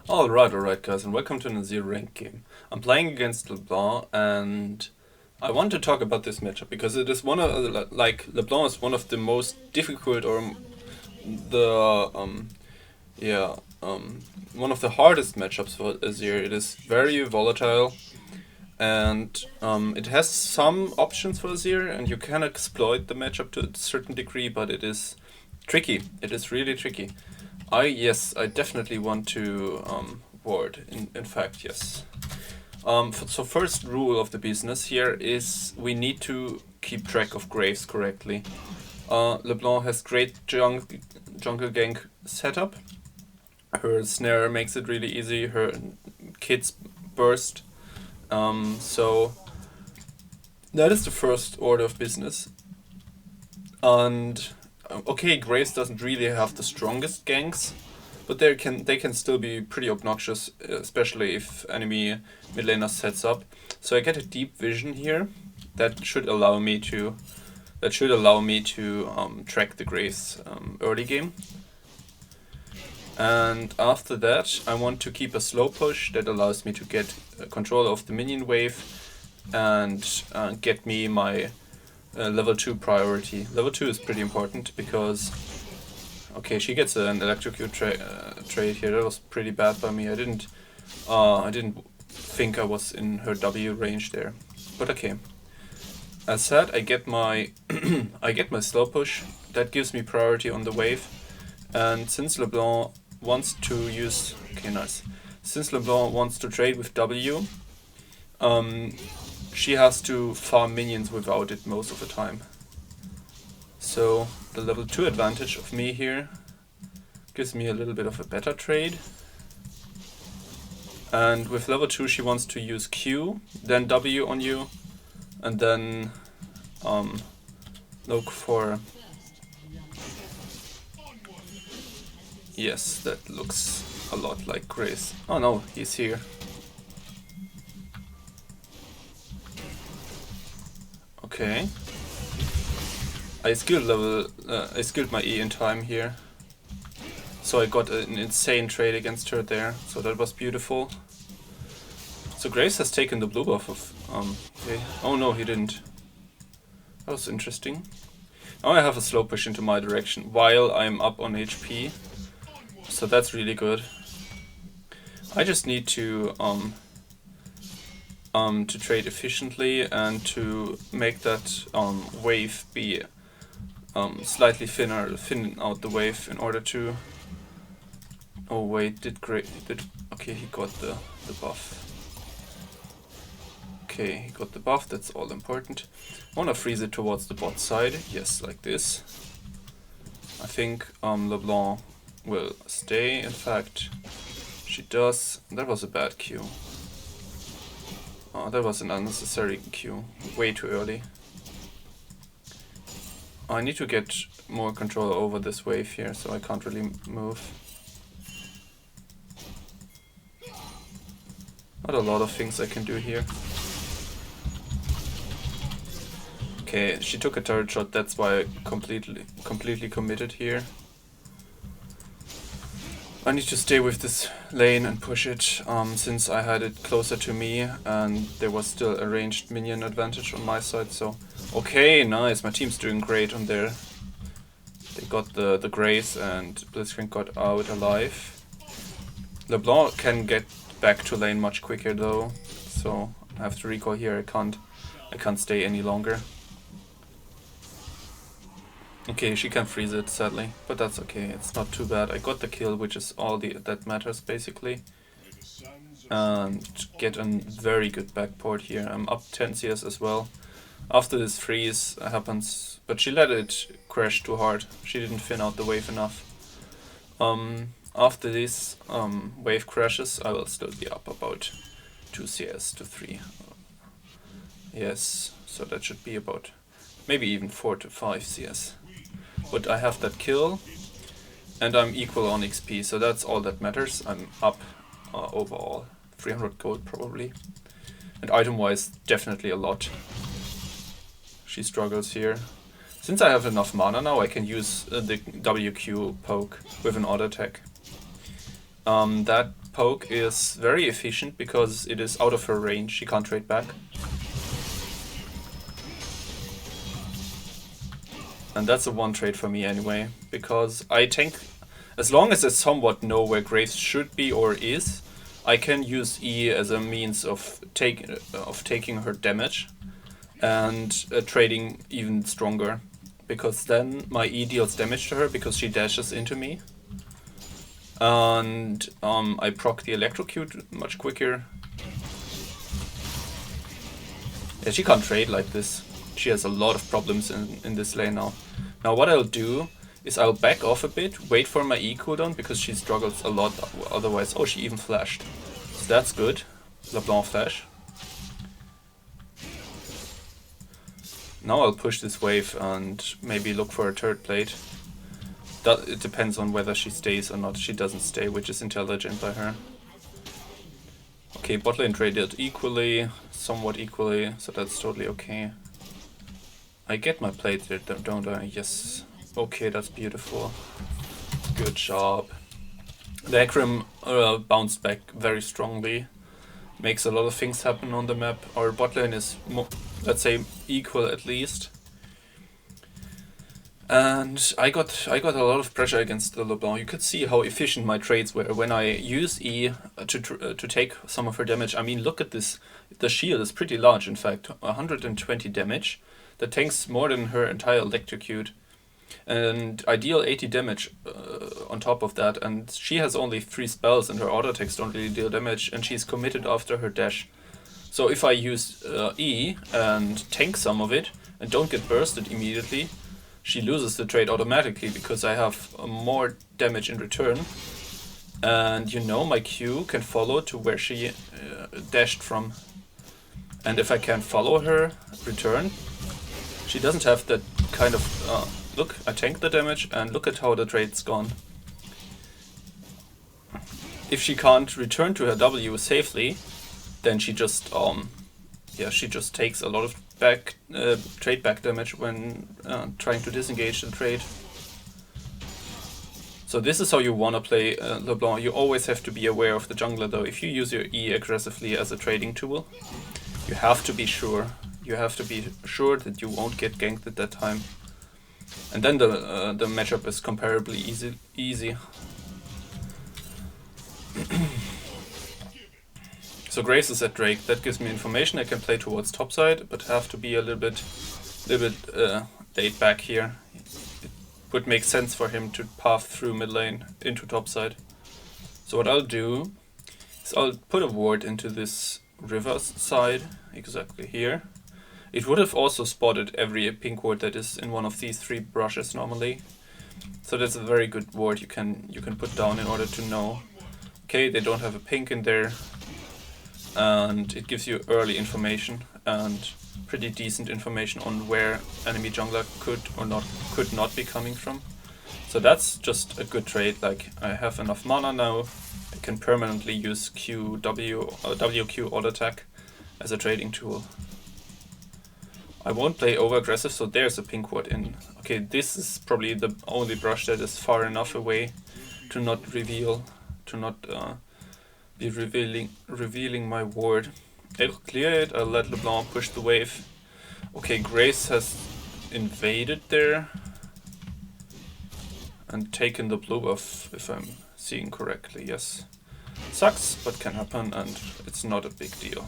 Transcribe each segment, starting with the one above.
Alright guys, and welcome to an Azir rank game. I'm playing against LeBlanc, and I want to talk about this matchup because it is one of LeBlanc is one of the most difficult, or the one of the hardest matchups for Azir. It is very volatile, and it has some options for Azir, and you can exploit the matchup to a certain degree, but it is tricky. It is really tricky. I definitely want to ward. In fact, yes. So first rule of the business here is we need to keep track of graves correctly. LeBlanc has great jungle gank setup. Her snare makes it really easy. Her kids burst. So that is the first order of business. And okay, Graves doesn't really have the strongest ganks, but they can still be pretty obnoxious, especially if enemy mid laner sets up. So I get a deep vision here that should allow me to track the Graves early game. And after that, I want to keep a slow push that allows me to get control of the minion wave and get me my level 2 priority. Level 2 is pretty important because, okay, she gets an electrocute trade here. That was pretty bad by me. I didn't think I was in her W range there, but okay. As said, I get my I get my slow push. That gives me priority on the wave, and since LeBlanc wants to use, okay, nice. Since LeBlanc wants to trade with W, she has to farm minions without it most of the time. So the level 2 advantage of me here gives me a little bit of a better trade. And with level 2 she wants to use Q, then W on you, and then look for... Yes, that looks a lot like Grace. Oh no, he's here. Okay. I skilled my E in time here. So I got an insane trade against her there, so that was beautiful. So Graves has taken the blue buff of okay. Oh no, he didn't. That was interesting. Now I have a slow push into my direction while I'm up on HP. So that's really good. I just need to trade efficiently and to make that wave be slightly thin out the wave in order to... Oh wait, okay, he got the buff. Okay, he got the buff, that's all important. I wanna freeze it towards the bot side, yes, like this. I think LeBlanc will stay, in fact, she does. That was a bad Q. That was an unnecessary Q, way too early. I need to get more control over this wave here, so I can't really move. Not a lot of things I can do here. Okay, she took a turret shot, that's why I completely committed here. I need to stay with this lane and push it, since I had it closer to me and there was still a ranged minion advantage on my side, so... Okay, nice, my team's doing great on there. They got the Grace and Blitzcrank got out alive. LeBlanc can get back to lane much quicker though, so I have to recall here, I can't stay any longer. Okay, she can freeze it, sadly, but that's okay, it's not too bad. I got the kill, which is all that matters, basically. And get a very good backport here. I'm up 10 CS as well. After this freeze happens, but she let it crash too hard. She didn't thin out the wave enough. After this wave crashes, I will still be up about 2 CS to 3. Yes, so that should be about maybe even 4 to 5 CS. But I have that kill, and I'm equal on XP, so that's all that matters. I'm up overall 300 gold probably, and item-wise definitely a lot. She struggles here. Since I have enough mana now, I can use the WQ poke with an auto attack. That poke is very efficient because it is out of her range. She can't trade back. And that's a one trade for me anyway, because I tank, as long as I somewhat know where Graves should be or is, I can use E as a means of taking her damage and trading even stronger, because then my E deals damage to her because she dashes into me. And I proc the electrocute much quicker. Yeah, she can't trade like this. She has a lot of problems in this lane now. Now what I'll do is I'll back off a bit, wait for my E cooldown because she struggles a lot otherwise. Oh, she even flashed. So that's good. LeBlanc flash. Now I'll push this wave and maybe look for a third plate. It depends on whether she stays or not. She doesn't stay, which is intelligent by her. Okay, bot lane traded equally, somewhat equally, so that's totally okay. I get my plate there, don't I? Yes. Okay, that's beautiful. Good job. The Akram bounced back very strongly. Makes a lot of things happen on the map. Our bot lane is, let's say, equal at least. And I got a lot of pressure against the LeBlanc. You could see how efficient my trades were when I use E to take some of her damage. I mean, look at this. The shield is pretty large, in fact. 120 damage. That tanks more than her entire electrocute. And I deal 80 damage on top of that. And she has only 3 spells and her auto attacks don't really deal damage. And she's committed after her dash. So if I use E and tank some of it and don't get bursted immediately, she loses the trade automatically because I have more damage in return. And you know, my Q can follow to where she dashed from. And if I can follow her return, she doesn't have that kind of... look, I tanked the damage and look at how the trade's gone. If she can't return to her W safely, then she just she just takes a lot of trade back damage when trying to disengage the trade. So this is how you want to play LeBlanc. You always have to be aware of the jungler though. If you use your E aggressively as a trading tool, you have to be sure. You have to be sure that you won't get ganked at that time. And then the matchup is comparably easy. So Graves is at Drake. That gives me information. I can play towards topside, but have to be a little bit laid back here. It would make sense for him to path through mid lane into topside. So what I'll do is I'll put a ward into this river side, exactly here. It would have also spotted every pink ward that is in one of these 3 brushes normally. So that's a very good ward you can put down in order to know, okay, they don't have a pink in there. And it gives you early information and pretty decent information on where enemy jungler could not be coming from. So that's just a good trade. Like, I have enough mana now. I can permanently use WQ auto attack as a trading tool. I won't play over aggressive, so there's a pink ward in. Okay, this is probably the only brush that is far enough away to not reveal, to not be revealing my ward. I'll clear it, I'll let LeBlanc push the wave. Okay, Grace has invaded there and taken the blue buff, if I'm seeing correctly, yes. Sucks, but can happen, and it's not a big deal.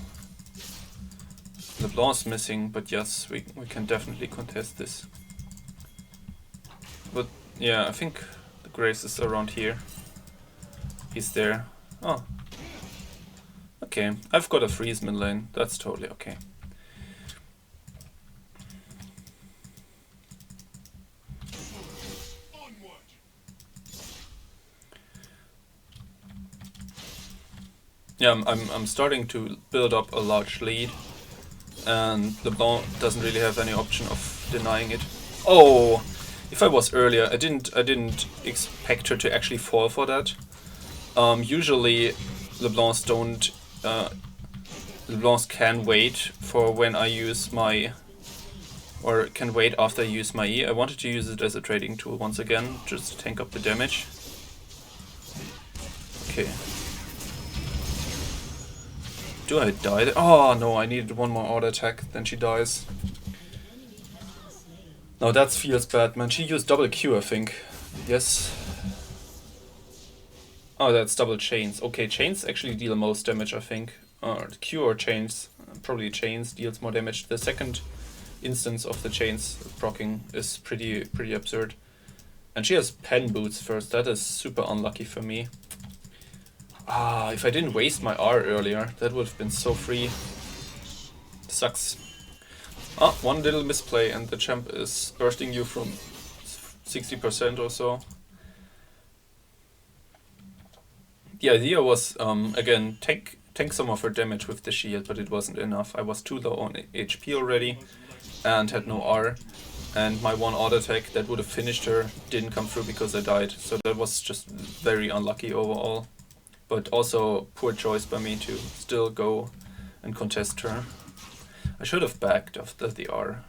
LeBlanc's missing, but yes, we can definitely contest this. But yeah, I think the Grace is around here. He's there. Oh. Okay, I've got a freeze mid lane, that's totally okay. Yeah, I'm starting to build up a large lead, and LeBlanc doesn't really have any option of denying it. Oh, if I was earlier, I didn't expect her to actually fall for that. Usually LeBlancs don't. LeBlancs can wait for when I use my, or can wait after I use my E. I wanted to use it as a trading tool once again, just to tank up the damage. Okay. Do I die? Oh no, I needed one more auto attack, then she dies. No, that feels bad, man. She used double Q, I think. Yes. Oh, that's double chains. Okay, chains actually deal most damage, I think. Q or chains. Probably chains deals more damage. The second instance of the chains proccing is pretty absurd. And she has pen boots first. That is super unlucky for me. Ah, if I didn't waste my R earlier, that would have been so free. Sucks. Ah, one little misplay and the champ is bursting you from 60% or so. The idea was, again, tank some of her damage with the shield, but it wasn't enough. I was too low on HP already and had no R. And my one auto attack that would have finished her didn't come through because I died. So that was just very unlucky overall. But also poor choice by me to still go and contest her. I should have backed after the R.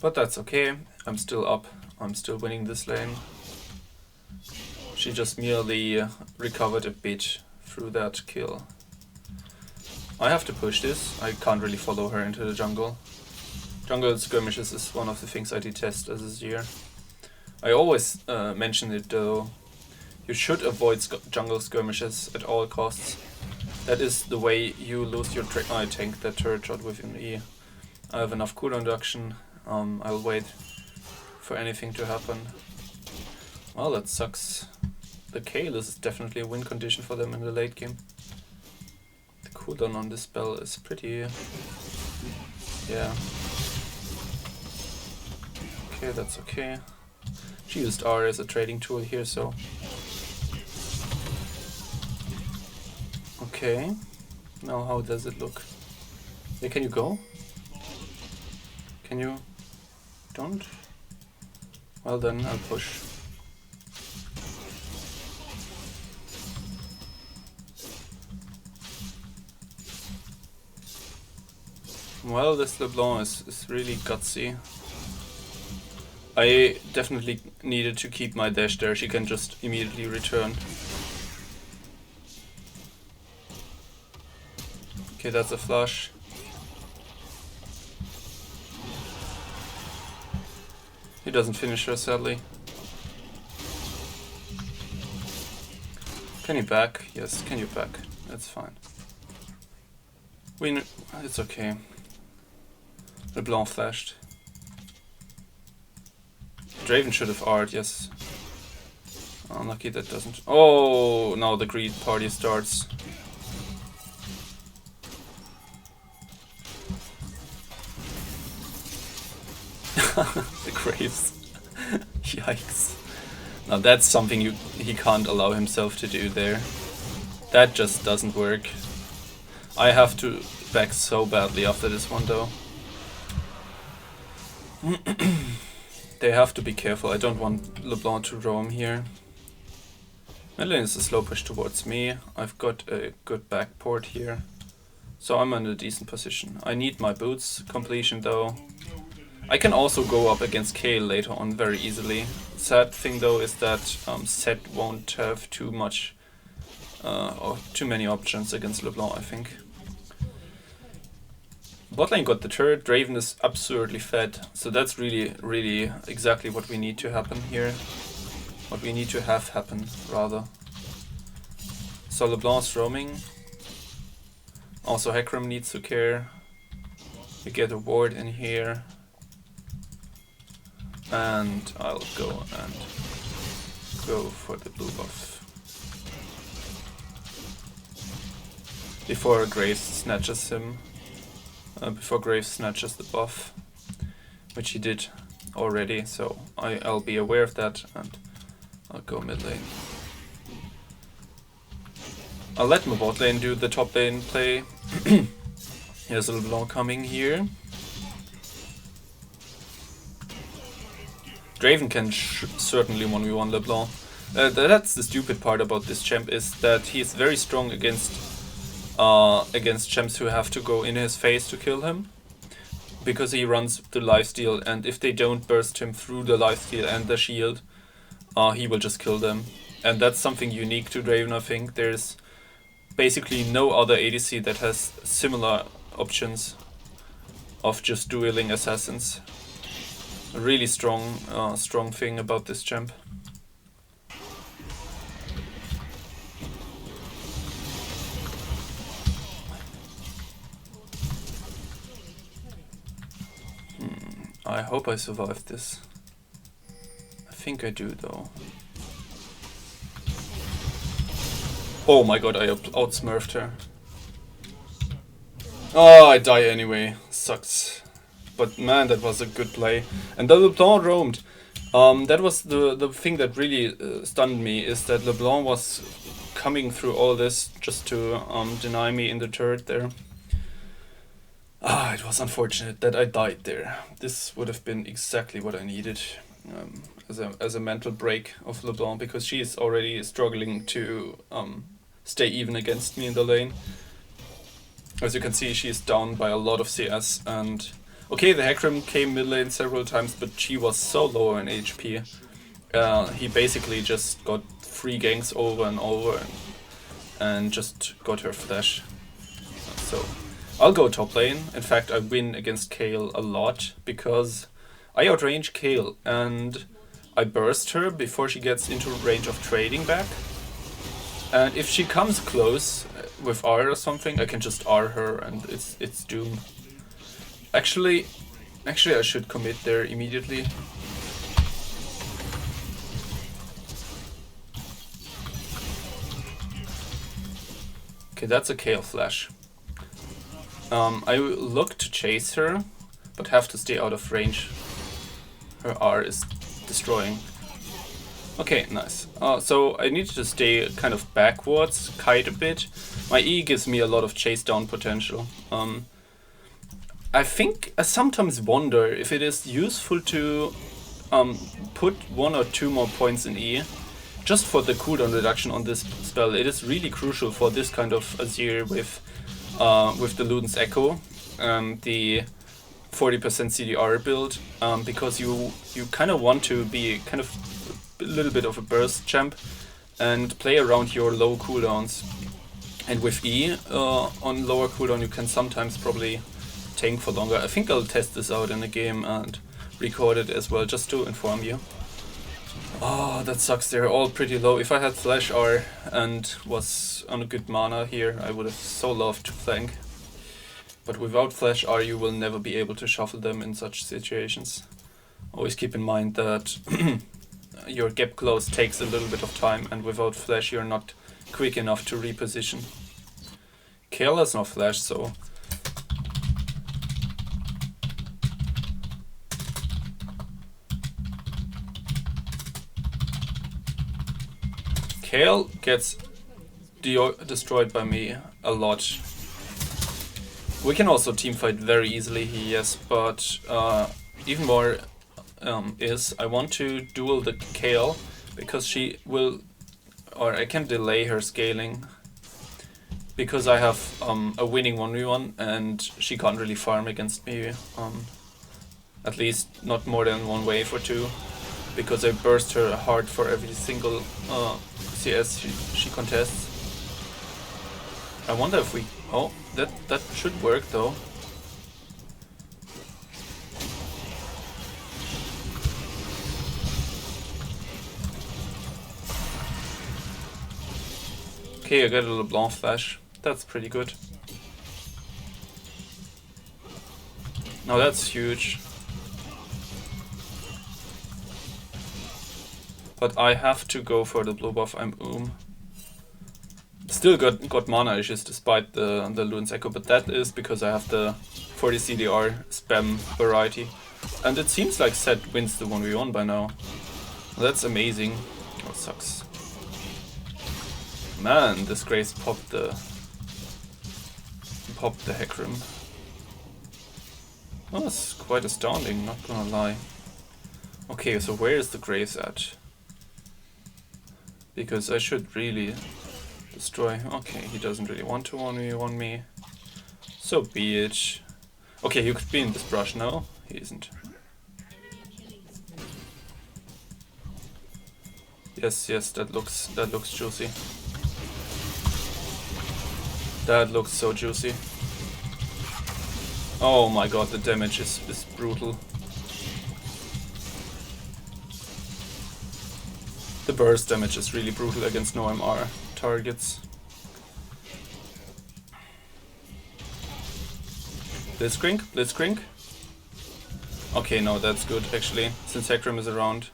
But that's okay. I'm still up. I'm still winning this lane. She just merely recovered a bit through that kill. I have to push this. I can't really follow her into the jungle. Jungle skirmishes is one of the things I detest as Azir. I always mention it though. You should avoid jungle skirmishes at all costs. That is the way you lose your I tank that turret shot with an E. I have enough cooldown reduction. I'll wait for anything to happen. Well, that sucks. The Kale is definitely a win condition for them in the late game. The cooldown on this spell is pretty... yeah. Okay, that's okay. She used R as a trading tool here, so... okay. Now how does it look? Yeah, can you go? Can you... don't? Well then, I'll push. Well, this LeBlanc is really gutsy. I definitely needed to keep my dash there, she can just immediately return. Okay, that's a flush. He doesn't finish her, sadly. Can you back? Yes, can you back? That's fine. It's okay. LeBlanc flashed. Draven should have R'd, yes. Unlucky that doesn't. Oh, now the greed party starts. The graves. Yikes. Now that's something he can't allow himself to do there. That just doesn't work. I have to back so badly after this one though. They have to be careful. I don't want LeBlanc to roam here. Mid lane is a slow push towards me. I've got a good back port here. So I'm in a decent position. I need my boots completion though. I can also go up against Kale later on very easily. Sad thing though is that Set won't have too much or too many options against LeBlanc, I think. Botlane got the turret, Draven is absurdly fed, so that's really exactly what we need to happen here. What we need to have happen, rather. So LeBlanc's roaming. Also Hecarim needs to care. We get a ward in here. And I'll go for the blue buff. Before Graves snatches him. Before Graves snatches the buff, which he did already, so I'll be aware of that and I'll go mid lane. I'll let my bot lane do the top lane play. Here's a LeBlanc coming here. Draven can certainly 1v1 LeBlanc. That's the stupid part about this champ, is that he's very strong against champs who have to go in his face to kill him, because he runs the lifesteal, and if they don't burst him through the lifesteal and the shield, he will just kill them. And that's something unique to Draven, I think. There's basically no other ADC that has similar options of just dueling assassins. A really strong thing about this champ. I hope I survived this. I think I do though. Oh my god, I outsmurfed her. Oh, I die anyway. Sucks. But man, that was a good play. And the LeBlanc roamed. That was the thing that really stunned me, is that LeBlanc was coming through all this just to deny me in the turret there. Ah, it was unfortunate that I died there. This would have been exactly what I needed as a mental break of LeBlanc, because she is already struggling to stay even against me in the lane. As you can see, she is down by a lot of CS, and okay, the Hecarim came mid lane several times, but she was so low in HP. He basically just got 3 ganks over and over and just got her flash. So I'll go top lane. In fact, I win against Kayle a lot because I outrange Kayle and I burst her before she gets into range of trading back. And if she comes close with R or something, I can just R her and it's doom. Actually I should commit there immediately. Okay, that's a Kayle flash. I look to chase her, but have to stay out of range. Her R is destroying. Okay, nice. So I need to stay kind of backwards, kite a bit. My E gives me a lot of chase down potential. I think I sometimes wonder if it is useful to put 1 or 2 more points in E, just for the cooldown reduction on this spell. It is really crucial for this kind of Azir with the Luden's Echo, the 40% CDR build, because you kind of want to be kind of a little bit of a burst champ and play around your low cooldowns. And with E on lower cooldown, you can sometimes probably tank for longer. I think I'll test this out in a game and record it as well, just to inform you. Oh, that sucks. They're all pretty low. If I had Flash R and was on a good mana here, I would have so loved to flank. But without Flash R, you will never be able to shuffle them in such situations. Always keep in mind that your gap close takes a little bit of time, and without Flash, you're not quick enough to reposition. Kayle has no Flash, so Kayle gets destroyed by me a lot. We can also teamfight very easily here, yes, but even more is I want to duel the Kayle, because she will, or I can delay her scaling, because I have a winning 1v1 and she can't really farm against me, at least not more than 1 wave or 2, because I burst her hard for every single CS she contests. I wonder if we... Oh, that should work though. Okay, I got a LeBlanc flash. That's pretty good. Now that's huge. But I have to go for the blue buff. I'm Still got mana issues despite the Luden's Echo, but that is because I have the 40 CDR spam variety. And it seems like Set wins the 1v1 by now. That's amazing. Oh, sucks. Man, this Grace popped the Hecarim. Oh, that's quite astounding, not gonna lie. Okay, so where is the Graves at? Because I should really destroy... Okay, he doesn't really want to 1v1 me. So be it. Okay, you could be in this brush now. He isn't. Yes, that looks juicy. That looks so juicy. Oh my god, the damage is brutal. The burst damage is really brutal against no MR targets. Blitzcrank? Blitzcrank? Okay, no, that's good actually, since Hecarim is around.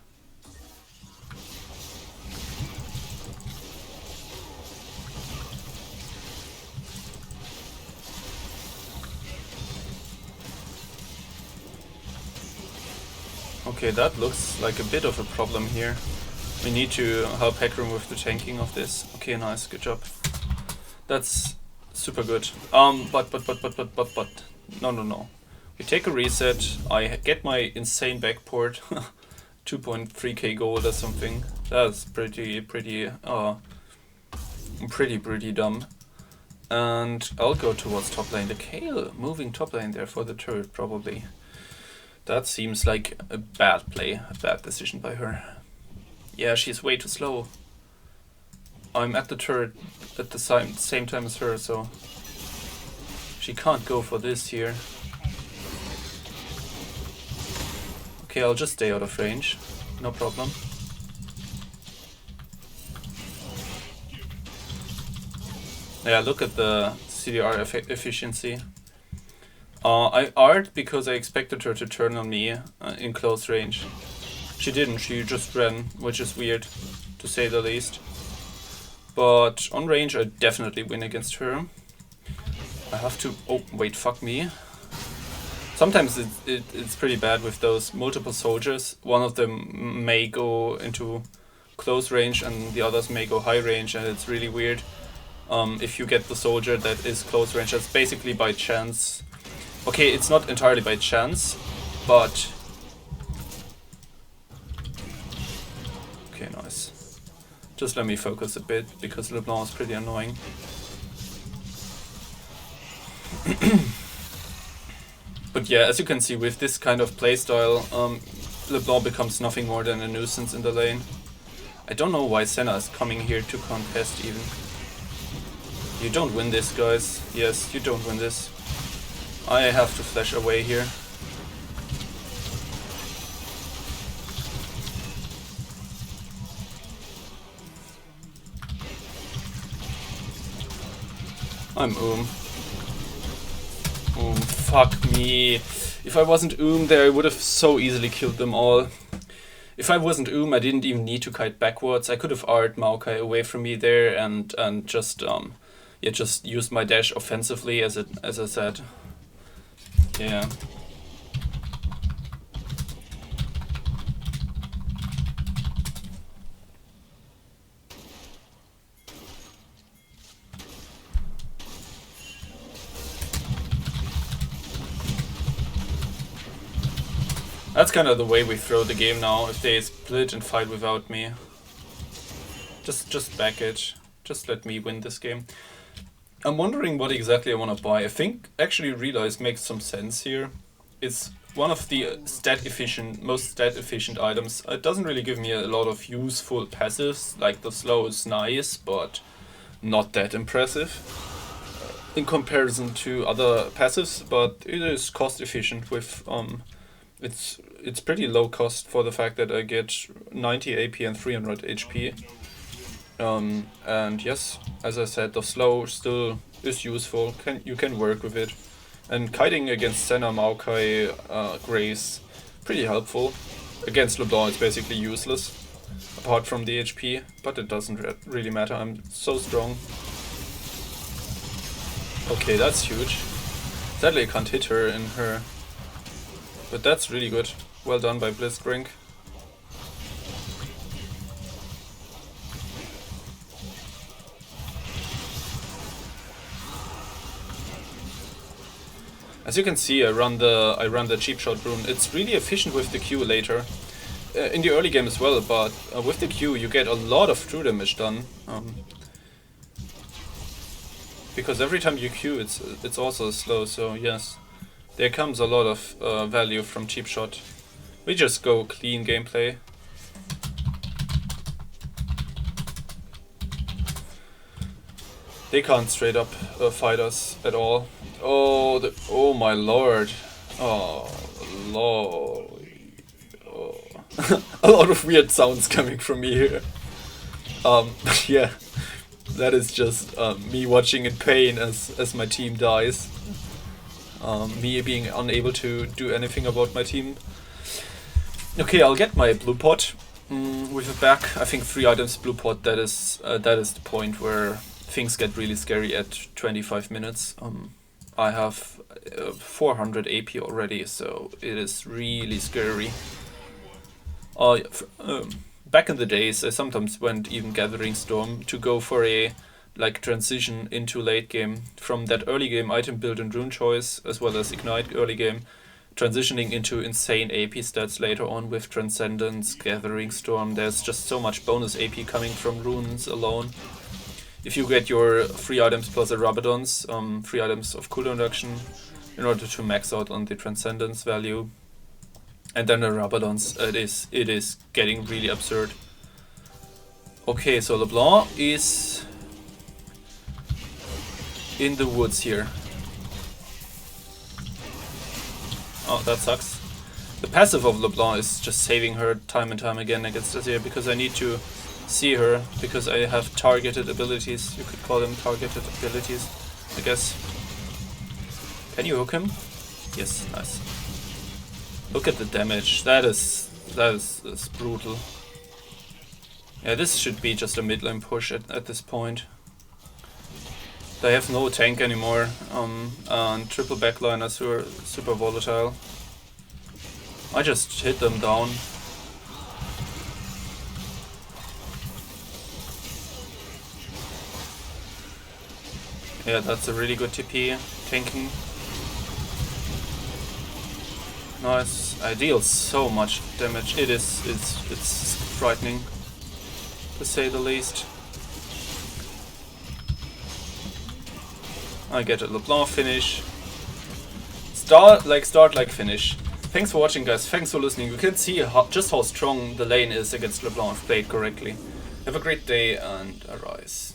Okay, that looks like a bit of a problem here. We need to help Hecarim with the tanking of this. Okay, nice, good job. That's super good. But no. We take a reset. I get my insane backport, 2.3k gold or something. That's pretty dumb. And I'll go towards top lane. The Kayle moving top lane there for the turret probably. That seems like a bad play, a bad decision by her. Yeah, she's way too slow. I'm at the turret at the same time as her, so she can't go for this here. Okay, I'll just stay out of range, no problem. Yeah, look at the CDR efficiency. I R'd because I expected her to turn on me in close range. She didn't, she just ran, which is weird, to say the least. But on range I definitely win against her. I have to... oh, wait, fuck me. Sometimes it's pretty bad with those multiple soldiers. One of them may go into close range and the others may go high range, and it's really weird. If you get the soldier that is close range, that's basically by chance. Okay, it's not entirely by chance, but... okay, nice. Just let me focus a bit, because LeBlanc is pretty annoying. But yeah, as you can see, with this kind of playstyle, LeBlanc becomes nothing more than a nuisance in the lane. I don't know why Senna is coming here to contest even. You don't win this, guys. Yes, you don't win this. I have to flash away here. I'm fuck me. If I wasn't there, I would have so easily killed them all. If I wasn't I didn't even need to kite backwards. I could have R'd Maokai away from me there and just yeah, just used my dash offensively as I said. Yeah. That's kind of the way we throw the game now. If they split and fight without me, just back it. Just let me win this game. I'm wondering what exactly I want to buy. I think actually Realize makes some sense here. It's one of the most stat efficient items. It doesn't really give me a lot of useful passives. Like the slow is nice, but not that impressive in comparison to other passives. But it is cost efficient with it's pretty low cost for the fact that I get 90 AP and 300 HP. And yes, as I said, the slow still is useful. You can work with it. And kiting against Senna, Maokai, Grace, pretty helpful. Against LeBlanc it's basically useless, apart from the HP, but it doesn't really matter, I'm so strong. Okay, that's huge. Sadly I can't hit her in her... but that's really good. Well done by Blitzcrank. As you can see, I run the cheap shot rune. It's really efficient with the Q later. In the early game as well, but with the Q you get a lot of true damage done. Because every time you Q it's also slow, so yes. There comes a lot of value from cheap shot. We just go clean gameplay. They can't straight up fight us at all. Oh, oh my lord. Oh, lord. Oh. A lot of weird sounds coming from me here. But yeah, that is just me watching in pain as my team dies. Me being unable to do anything about my team. Okay, I'll get my blue pot with a back. I think 3 items blue pot. That is the point where things get really scary at 25 minutes. I have 400 AP already, so it is really scary. Back in the days, I sometimes went even Gathering Storm to go for a transition into late game from that early game item build and rune choice, as well as Ignite early game, transitioning into insane AP stats later on with Transcendence, Gathering Storm. There's just so much bonus AP coming from runes alone. If you get your 3 items plus a Rabadons, 3 items of cooldown reduction, in order to max out on the Transcendence value, and then the Rabadons, it is getting really absurd. Okay, so LeBlanc is in the woods here. Oh, that sucks. The passive of LeBlanc is just saving her time and time again against Azir, because I need to see her, because I have targeted abilities. You could call them targeted abilities, I guess. Can you hook him? Yes, nice. Look at the damage. That is brutal. Yeah, this should be just a mid lane push at this point. They have no tank anymore, and triple backliners who are super volatile. I just hit them down. Yeah, that's a really good TP. Tanking. Nice. I deal so much damage. It's frightening, to say the least. I get a LeBlanc finish. Start like finish. Thanks for watching, guys. Thanks for listening. You can see just how strong the lane is against LeBlanc if played correctly. Have a great day and arise.